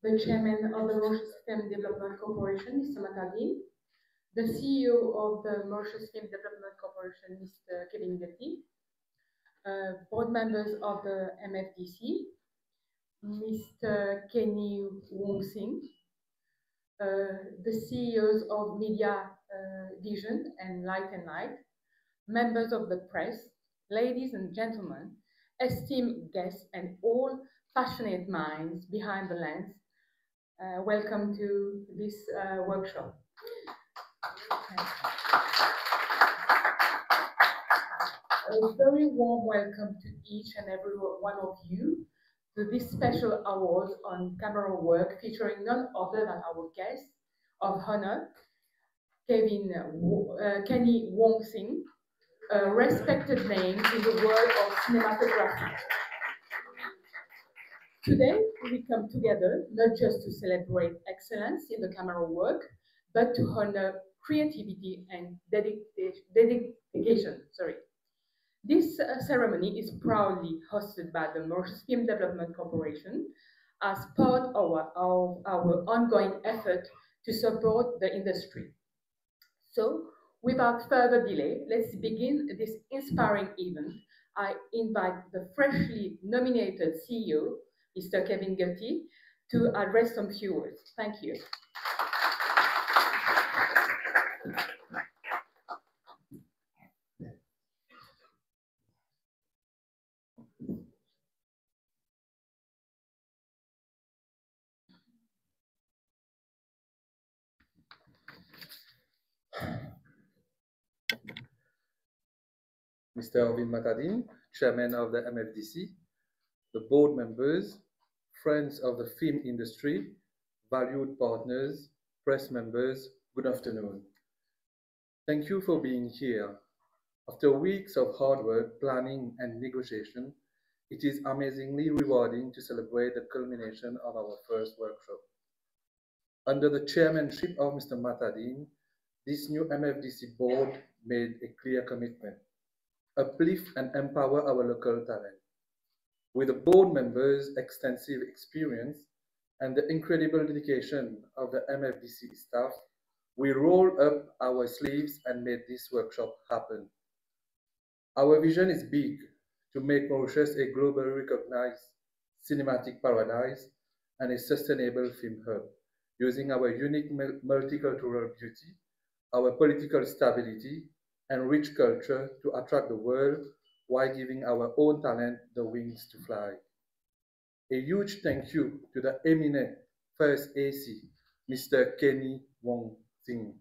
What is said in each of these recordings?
the chairman of the Mauritius Film Development Corporation, Mr. Matadin, the CEO of the Mauritius Film Development Corporation, Mr. Kevin Getty, board members of the MFDC, Mr. Kenny Wong Sing, the CEOs of Media Vision and Light and Light, members of the press, ladies and gentlemen, esteemed guests, and all passionate minds behind the lens, welcome to this workshop. A very warm welcome to each and every one of you to this special award on camera work featuring none other than our guest of honor, Kenny Wong Sing, a respected name in the world of cinematography. Today, we come together not just to celebrate excellence in the camera work, but to honor creativity and dedication. This ceremony is proudly hosted by the Maurice Film Development Corporation as part of our ongoing effort to support the industry. So, without further delay, let's begin this inspiring event. I invite the freshly nominated CEO, Mr. Kevin Getty, to address some few words. Thank you. Mr. Arvind Matadin, Chairman of the MFDC, the board members, friends of the film industry, valued partners, press members, good afternoon. Thank you for being here. After weeks of hard work, planning, and negotiation, it is amazingly rewarding to celebrate the culmination of our first workshop. Under the chairmanship of Mr. Matadin, this new MFDC board made a clear commitment: uplift and empower our local talent. With the board members' extensive experience and the incredible dedication of the MFDC staff, we rolled up our sleeves and made this workshop happen. Our vision is big: to make Mauritius a globally recognized cinematic paradise and a sustainable film hub, using our unique multicultural beauty, our political stability, and rich culture to attract the world while giving our own talent the wings to fly. A huge thank you to the eminent First AC, Mr. Kenny Wong Sing,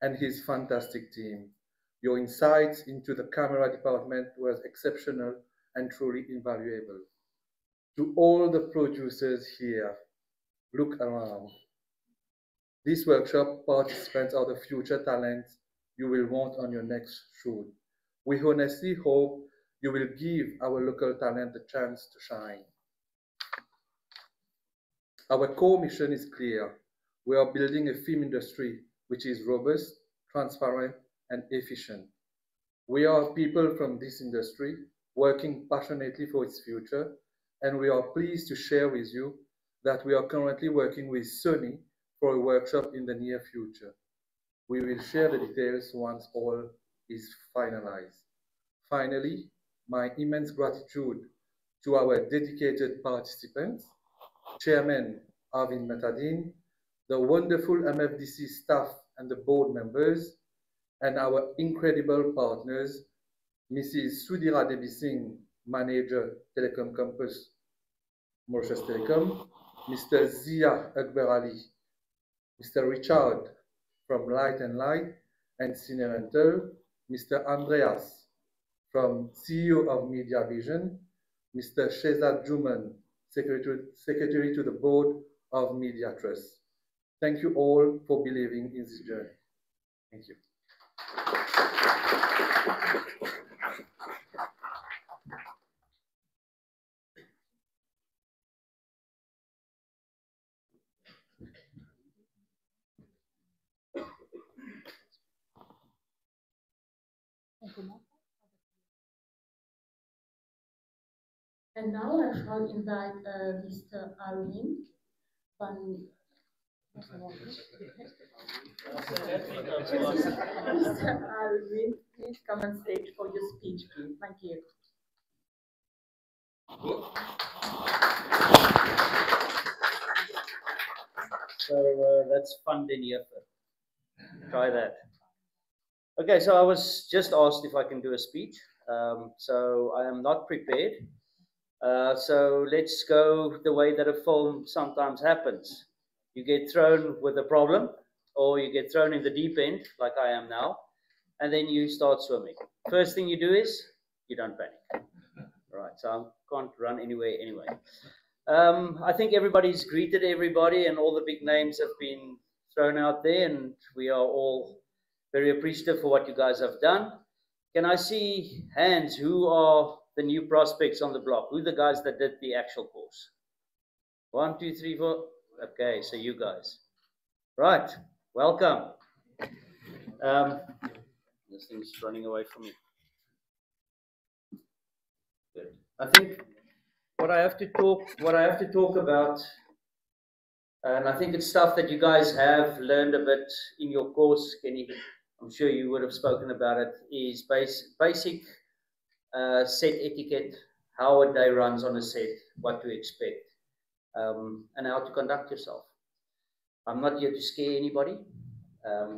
and his fantastic team. Your insights into the camera department was exceptional and truly invaluable. To all the producers here, look around. This workshop participants are the future talents you will want on your next shoot. We honestly hope you will give our local talent the chance to shine. Our core mission is clear. We are building a film industry which is robust, transparent, and efficient. We are people from this industry working passionately for its future, and we are pleased to share with you that we are currently working with Sony for a workshop in the near future. We will share the details once all is finalized. Finally, my immense gratitude to our dedicated participants, Chairman Arvind Matadin, the wonderful MFDC staff and the board members, and our incredible partners, Mrs. Sudhira Devi Singh, Manager, Telecom Campus, Mauritius Telecom, Mr. Zia Akbar Ali, Mr. Richard from Light and Light and Cine Rental, Mr. Andreas from CEO of Media Vision, Mr. Shezad Juman, Secretary to the Board of Media Trust. Thank you all for believing in this journey. Thank you. And now I shall invite Mr. Arvind fun. Mr. Alvin, please come on stage for your speech, please. Thank you. So that's fun in here. Try that. Okay, so I was just asked if I can do a speech. So I am not prepared. So let's go the way that a film sometimes happens. You get thrown with a problem, or you get thrown in the deep end, like I am now, and then you start swimming. First thing you do is you don't panic. Right, so I can't run anywhere anyway. I think everybody's greeted everybody, and all the big names have been thrown out there, and we are all very appreciative for what you guys have done. Can I see hands? Who are the new prospects on the block? Who are the guys that did the actual course? 1, 2, 3, 4. Okay, so you guys. Right, welcome. This thing's running away from me. Good. I think what I have to talk about, and I think it's stuff that you guys have learned a bit in your course, Kenny. I'm sure you would have spoken about it, is basic set etiquette, how a day runs on a set, what to expect, and how to conduct yourself. I'm not here to scare anybody.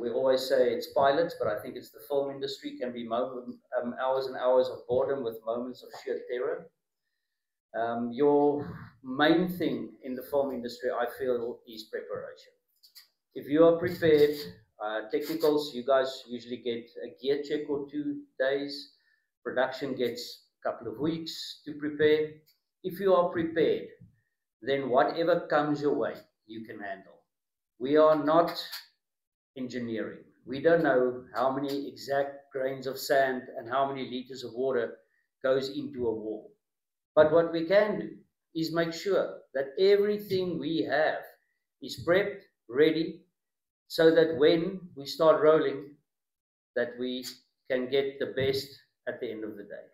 We always say it's pilots, but I think it's the film industry. Can be hours and hours of boredom with moments of sheer terror. Your main thing in the film industry, I feel, is preparation. If you are prepared, technicals, you guys usually get a gear check or 2 days. Production gets a couple of weeks to prepare. If you are prepared, then whatever comes your way, you can handle. We are not engineering. We don't know how many exact grains of sand and how many liters of water goes into a wall. But what we can do is make sure that everything we have is prepped, ready, so that when we start rolling, that we can get the best at the end of the day.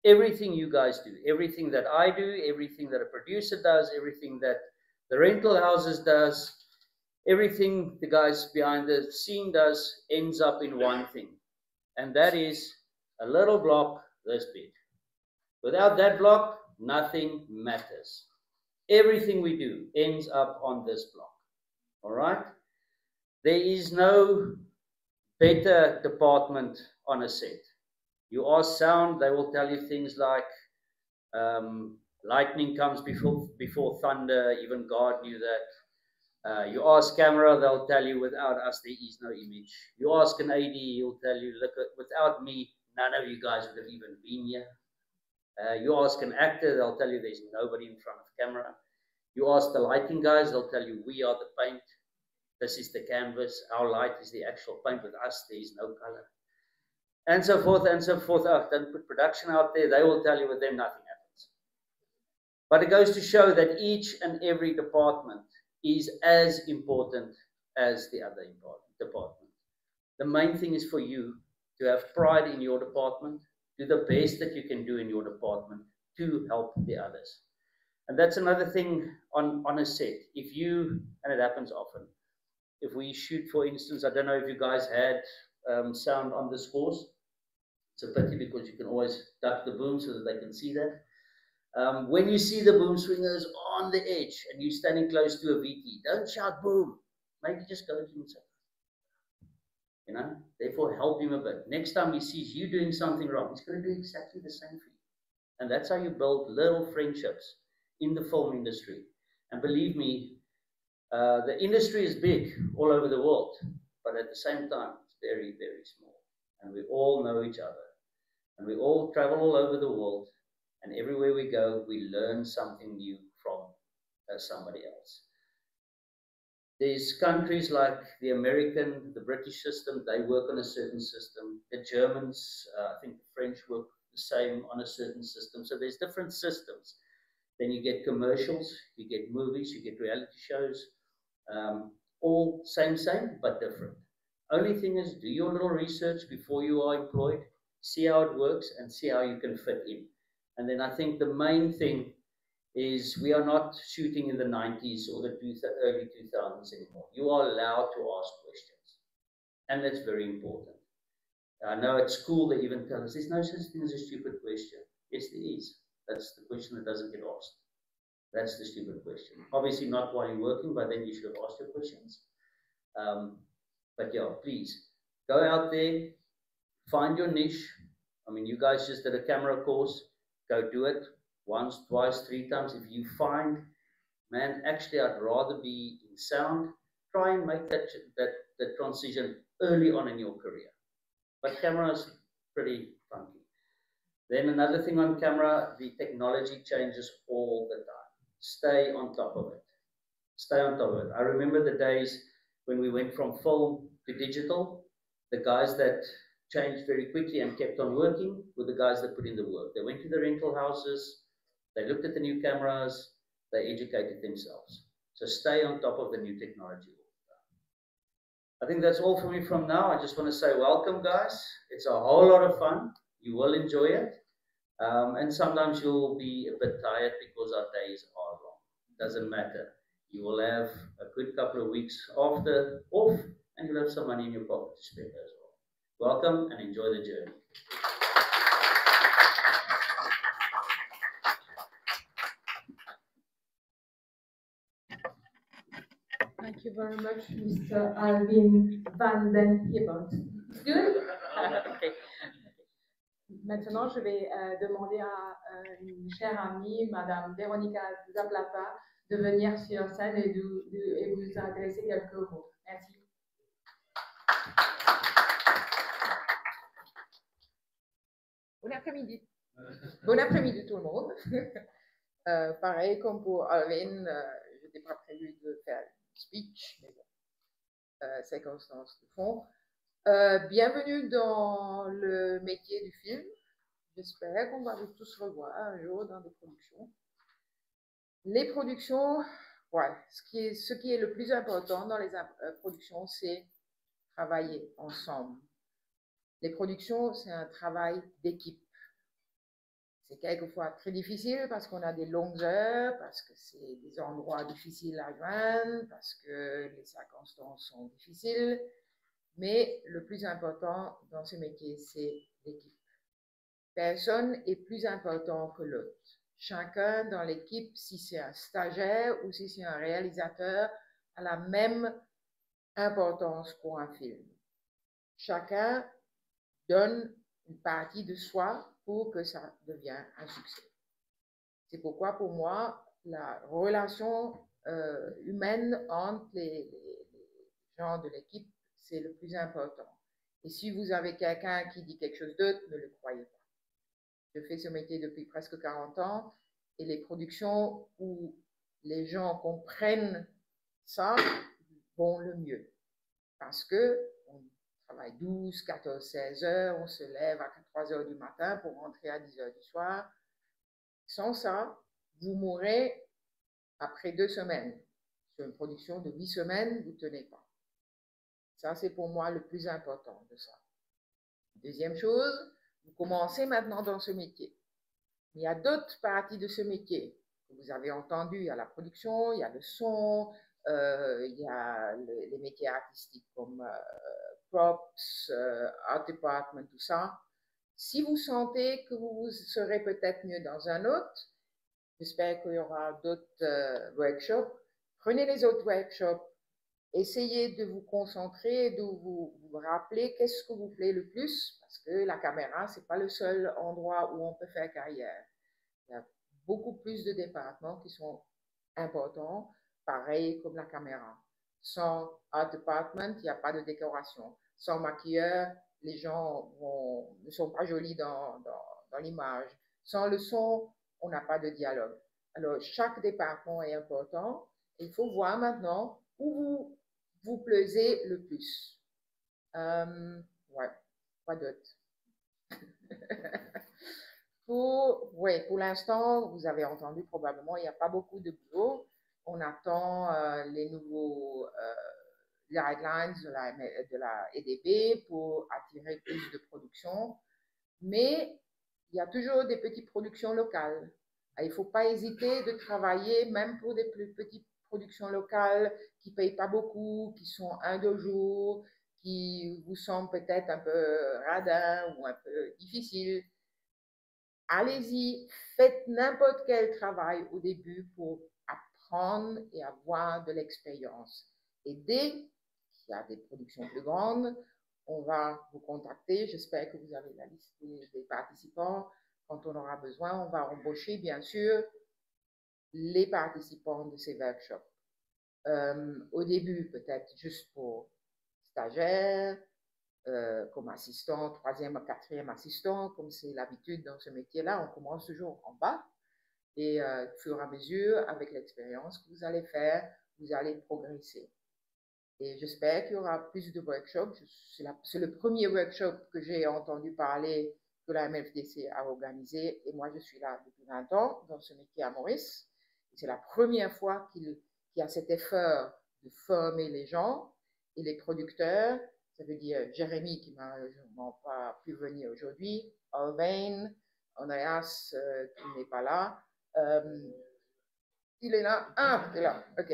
Everything you guys do, everything that I do, everything that a producer does, everything that the rental houses does, everything the guys behind the scene does ends up in one thing. And that is a little block this big. Without that block, nothing matters. Everything we do ends up on this block. All right? There is no better department on a set. You ask sound, they will tell you things like lightning comes before thunder. Even God knew that. You ask camera, they'll tell you without us there is no image. You ask an AD, he'll tell you, look, without me, none of you guys would have even been here. You ask an actor, they'll tell you there's nobody in front of camera. You ask the lighting guys, they'll tell you we are the paint. This is the canvas. Our light is the actual paint. With us, there is no color. And so forth and so forth. Then put production out there, they will tell you with them nothing happens. But it goes to show that each and every department is as important as the other department. The main thing is for you to have pride in your department, do the best that you can do in your department to help the others. And that's another thing on a set. If you, and it happens often, if we shoot, for instance, I don't know if you guys had sound on this course. It's a pity because you can always duck the boom so that they can see that. When you see the boom swingers on the edge and you're standing close to a VT, don't shout boom. Maybe just go to him and say, you know, therefore help him a bit. Next time he sees you doing something wrong, he's going to do exactly the same for you. And that's how you build little friendships in the film industry. And believe me, the industry is big all over the world, but at the same time, it's very, very small. And we all know each other. And we all travel all over the world. And everywhere we go, we learn something new from somebody else. There's countries like the American, the British system, they work on a certain system. The Germans, I think the French work the same on a certain system. So there's different systems. Then you get commercials, you get movies, you get reality shows. All same, but different. Only thing is, do your little research before you are employed, see how it works and see how you can fit in. And then I think the main thing is we are not shooting in the 90s or the early 2000s anymore. You are allowed to ask questions, and that's very important. I know at school they even tell us there's no such thing as a stupid question. Yes, there is. That's the question that doesn't get asked. That's the stupid question. Obviously not while you're working, but then you should have asked your questions. But yeah, please go out there, find your niche. I mean, you guys just did a camera course. Go do it once, twice, 3 times. If you find, man, actually I'd rather be in sound, try and make that transition early on in your career. But camera is pretty funky. Then another thing on camera, the technology changes all the time. Stay on top of it. Stay on top of it. I remember the days when we went from film to digital. The guys that changed very quickly and kept on working were the guys that put in the work. They went to the rental houses, they looked at the new cameras, they educated themselves. So stay on top of the new technology. I think that's all for me from now. I just want to say welcome, guys. It's a whole lot of fun. You will enjoy it. And sometimes you'll be a bit tired because our days are long. It doesn't matter. You will have a good couple of weeks off, and you'll have some money in your pocket to spend as well. Welcome and enjoy the journey. Thank you very much, Mr. Alvin van den Hibbert. Good? Okay. Maintenant, je vais demander à une chère amie, Madame Véronica Zaplata, de venir sur scène et vous adresser quelques mots. Merci. Bon après-midi. Bon après-midi tout le monde. Pareil comme pour Alvin, je n'étais pas prévu de faire une speech, mais bon, circonstances de fond. Bienvenue dans le métier du film. J'espère qu'on va vous tous revoir un jour dans des productions. Les productions, ouais, ce qui est le plus important dans les productions, c'est travailler ensemble. Les productions, c'est un travail d'équipe. C'est quelquefois très difficile parce qu'on a des longues heures, parce que c'est des endroits difficiles à joindre, parce que les circonstances sont difficiles. Mais le plus important dans ce métier, c'est l'équipe. Personne n'est plus important que l'autre. Chacun dans l'équipe, si c'est un stagiaire ou si c'est un réalisateur, a la même importance pour un film. Chacun donne une partie de soi pour que ça devienne un succès. C'est pourquoi, pour moi, la relation humaine entre les gens de l'équipe, c'est le plus important. Et si vous avez quelqu'un qui dit quelque chose d'autre, ne le croyez pas. Je fais ce métier depuis presque 40 ans et les productions où les gens comprennent ça vont le mieux. Parce qu'on travaille 12, 14, 16 heures, on se lève à 3 heures du matin pour rentrer à 10 heures du soir. Sans ça, vous mourrez après 2 semaines. Sur une production de 8 semaines, vous ne tenez pas. Ça, c'est pour moi le plus important de ça. Deuxième chose, vous commencez maintenant dans ce métier. Il y a d'autres parties de ce métier que vous avez entendu. Il y a la production, il y a le son, il y a les métiers artistiques comme props, art department, tout ça. Si vous sentez que vous serez peut-être mieux dans un autre, j'espère qu'il y aura d'autres workshops. Prenez les autres workshops. Essayez de vous concentrer, de vous rappeler qu'est-ce que vous plaît le plus, parce que la caméra, ce n'est pas le seul endroit où on peut faire carrière. Il y a beaucoup plus de départements qui sont importants, pareil comme la caméra. Sans art department, il n'y a pas de décoration. Sans maquilleur, les gens ne sont pas jolis dans l'image. Sans le son, on n'a pas de dialogue. Alors, chaque département est important. Il faut voir maintenant où vous plaisez le plus. Ouais, pas d'autre. Pour l'instant, vous avez entendu probablement, il n'y a pas beaucoup de boulot. On attend les nouveaux guidelines de la EDB pour attirer plus de production. Mais il y a toujours des petites productions locales. Il ne faut pas hésiter de travailler, même pour des plus petites productions locales qui ne payent pas beaucoup, qui sont 1-2 jours, qui vous semblent peut-être un peu radins ou un peu difficiles. Allez-y, faites n'importe quel travail au début pour apprendre et avoir de l'expérience. Et dès qu'il y a des productions plus grandes, on va vous contacter. J'espère que vous avez la liste des participants. Quand on aura besoin, on va embaucher, bien sûr, les participants de ces workshops. Au début, peut-être juste pour stagiaires, comme assistant, 3e, 4e assistant, comme c'est l'habitude dans ce métier-là, on commence toujours en bas. Et au fur et à mesure, avec l'expérience que vous allez faire, vous allez progresser. Et j'espère qu'il y aura plus de workshops. C'est le premier workshop que j'ai entendu parler que la MFDC a organisé. Et moi, je suis là depuis 20 ans dans ce métier à Maurice. C'est la première fois qu'il y a cet effort de former les gens et les producteurs. Ça veut dire Jérémy qui n'a pas pu venir aujourd'hui, Alvain, Andreas qui n'est pas là. Il est là. Ah, il est là. OK.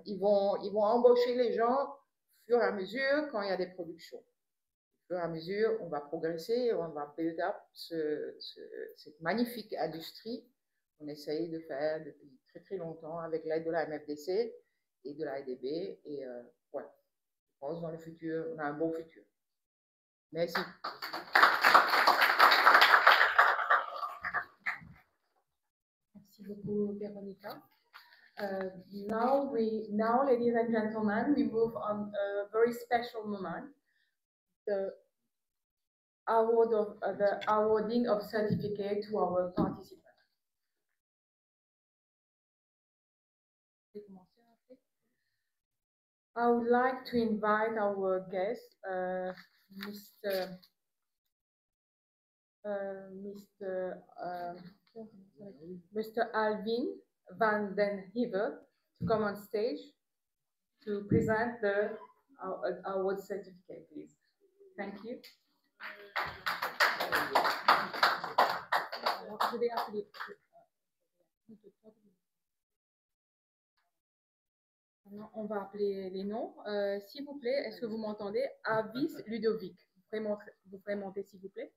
Ils vont embaucher les gens au fur et à mesure quand il y a des productions. Au fur et à mesure, on va progresser, on va build up cette magnifique industrie qu'on essaye de faire depuis très très longtemps avec l'aide de la MFDC et de la EDB. Et ouais, je pense dans le futur, on a un bon futur. Merci. Merci beaucoup, Veronica. Now, ladies and gentlemen, we move on a very special moment, the awarding of certificate to our participants. I would like to invite our guest, Mr. Alvin van den Hever to come on stage to present the award certificate, please. Thank you. Je vais appeler. On va appeler les noms. S'il vous plaît, est-ce que vous m'entendez? Avis Ludovic. Vous pouvez monter, s'il vous plaît.